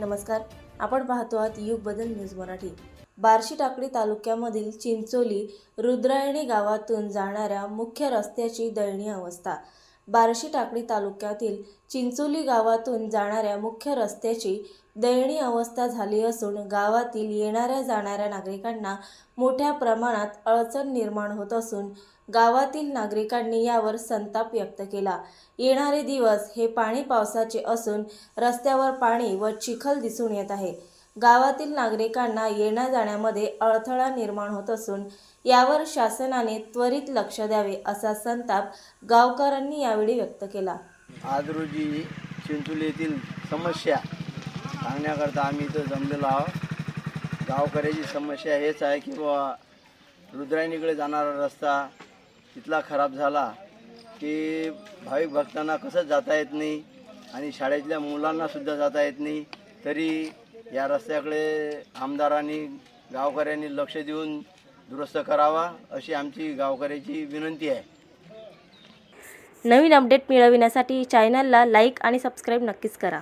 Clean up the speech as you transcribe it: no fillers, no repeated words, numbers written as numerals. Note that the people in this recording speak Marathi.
नमस्कार, आपण पाहतो आहात युग बदल न्यूज मराठी। बार्शी टाकळी तालुक्यामधील चिंचोली रुद्रायणी गावातून जाणाऱ्या मुख्य रस्त्याची दयनीय अवस्था। बार्शी टाकळी तालुक्यातील चिंचोली गावातून जाणाऱ्या मुख्य रस्त्याची दयनीय अवस्था झाली असून गावातील येणाऱ्या जाणाऱ्या नागरिकांना मोठ्या प्रमाणात अडचण निर्माण होत असून गावातील नागरिकांनी यावर संताप व्यक्त केला। येणारे दिवस हे पाणी पावसाचे असून रस्त्यावर पाणी व चिखल दिसून येत आहे। गावातील नागरिकांना येण्या जाण्यामध्ये अडथळा निर्माण होत असून यावर शासनाने त्वरित लक्ष द्यावे असा संताप गावकऱ्यांनी यावेळी व्यक्त केला। आज रोजी चिंचोली येथील समस्या सांगण्याकरता आम्ही इथं जमलेलो आहोत। गावकऱ्याची समस्या हेच आहे की रुद्रायणीकडे जाणारा रस्ता इतला खराब झाला की भाविक भक्तांना कसं जाता येत नाही आणि शाळेतल्या मुलांना सुद्धा जाता येत नाही। तरी या रस्त्याकडे आमदारांनी गावकऱ्यांनी लक्ष देऊन दुरुस्त करावा अशी आमची गावकऱ्याची विनंती आहे। नवीन अपडेट मिळविण्यासाठी चॅनलला लाईक आणि सबस्क्राईब नक्कीच करा।